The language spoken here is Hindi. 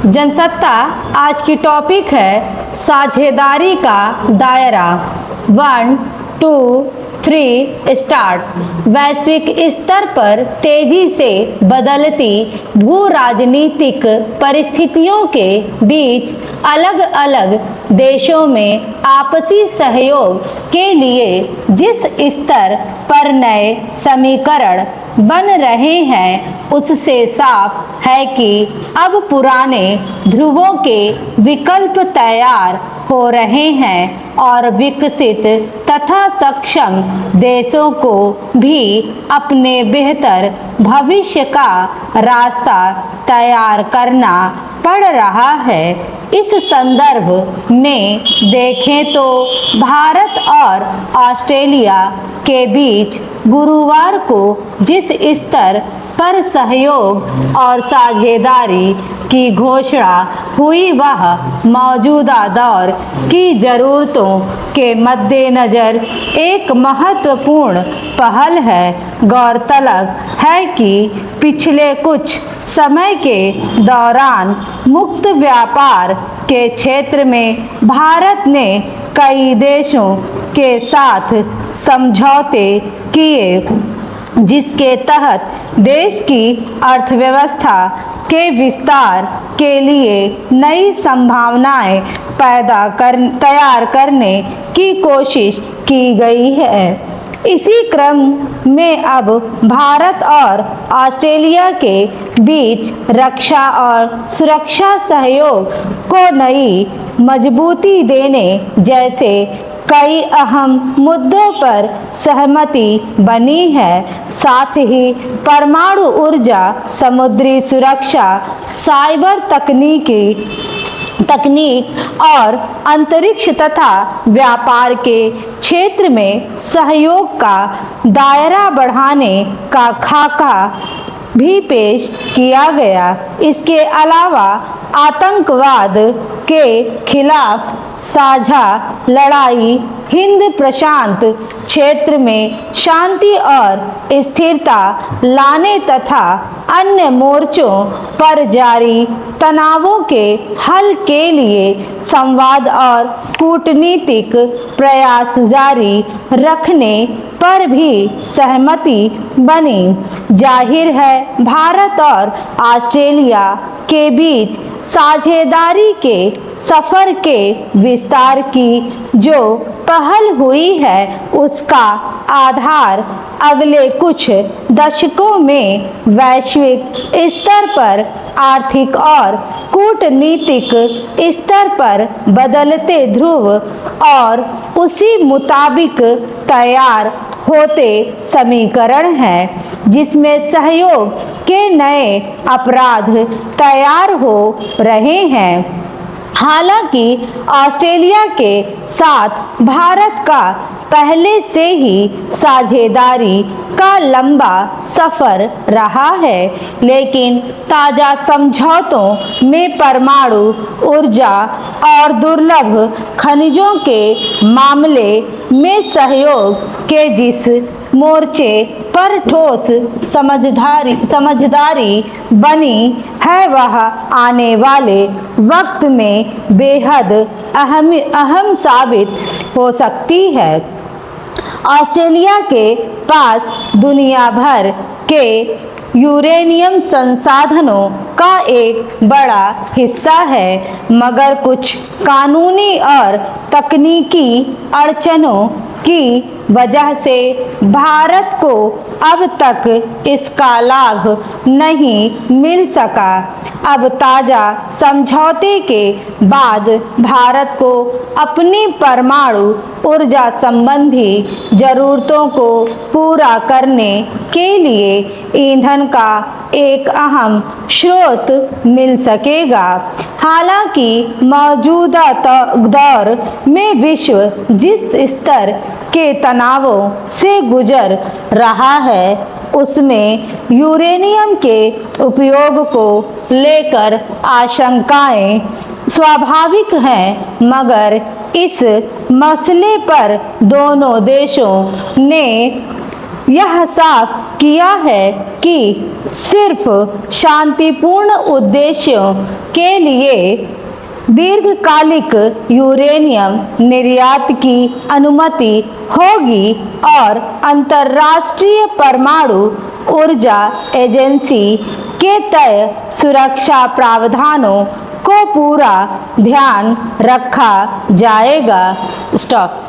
जनसत्ता आज की टॉपिक है साझेदारी का दायरा। 1, 2, 3 स्टार्ट। वैश्विक स्तर पर तेजी से बदलती भू राजनीतिक परिस्थितियों के बीच अलग अलग देशों में आपसी सहयोग के लिए जिस स्तर पर नए समीकरण बन रहे हैं उससे साफ है कि अब पुराने ध्रुवों के विकल्प तैयार हो रहे हैं और विकसित तथा सक्षम देशों को भी अपने बेहतर भविष्य का रास्ता तैयार करना पड़ रहा है। इस संदर्भ में देखें तो भारत और ऑस्ट्रेलिया के बीच गुरुवार को जिस स्तर पर सहयोग और साझेदारी की घोषणा हुई वह मौजूदा दौर की ज़रूरतों के मद्देनज़र एक महत्वपूर्ण पहल है। गौरतलब है कि पिछले कुछ समय के दौरान मुक्त व्यापार के क्षेत्र में भारत ने कई देशों के साथ समझौते किए जिसके तहत देश की अर्थव्यवस्था के विस्तार के लिए नई संभावनाएं तैयार करने की कोशिश की गई है। इसी क्रम में अब भारत और ऑस्ट्रेलिया के बीच रक्षा और सुरक्षा सहयोग को नई मजबूती देने जैसे कई अहम मुद्दों पर सहमति बनी है। साथ ही परमाणु ऊर्जा, समुद्री सुरक्षा, साइबर तकनीक और अंतरिक्ष तथा व्यापार के क्षेत्र में सहयोग का दायरा बढ़ाने का खाका भी पेश किया गया। इसके अलावा आतंकवाद के खिलाफ साझा लड़ाई, हिंद प्रशांत क्षेत्र में शांति और स्थिरता लाने तथा अन्य मोर्चों पर जारी तनावों के हल के लिए संवाद और कूटनीतिक प्रयास जारी रखने पर भी सहमति बनी। जाहिर है भारत और ऑस्ट्रेलिया के बीच साझेदारी के सफर के विस्तार की जो पहल हुई है उसका आधार अगले कुछ दशकों में वैश्विक स्तर पर आर्थिक और कूटनीतिक स्तर पर बदलते ध्रुव और उसी मुताबिक तैयार होते समीकरण हैं जिसमें सहयोग के नए अपराध तैयार हो रहे हैं। हालांकि ऑस्ट्रेलिया के साथ भारत का पहले से ही साझेदारी का लंबा सफर रहा है, लेकिन ताज़ा समझौतों में परमाणु ऊर्जा और दुर्लभ खनिजों के मामले में सहयोग के जिस मोर्चे पर ठोस समझदारी बनी है वह आने वाले वक्त में बेहद अहम साबित हो सकती है। ऑस्ट्रेलिया के पास दुनिया भर के यूरेनियम संसाधनों का एक बड़ा हिस्सा है, मगर कुछ कानूनी और तकनीकी अड़चनों की वजह से भारत को अब तक इसका लाभ नहीं मिल सका। अब ताज़ा समझौते के बाद भारत को अपनी परमाणु ऊर्जा संबंधी ज़रूरतों को पूरा करने के लिए ईंधन का एक अहम स्रोत मिल सकेगा। हालांकि मौजूदा दौर में विश्व जिस स्तर के तनावों से गुजर रहा है उसमें यूरेनियम के उपयोग को लेकर आशंकाएं स्वाभाविक हैं, मगर इस मसले पर दोनों देशों ने यह साफ किया है कि सिर्फ शांतिपूर्ण उद्देश्यों के लिए दीर्घकालिक यूरेनियम निर्यात की अनुमति होगी और अंतर्राष्ट्रीय परमाणु ऊर्जा एजेंसी के तय सुरक्षा प्रावधानों को पूरा ध्यान रखा जाएगा। स्टॉप।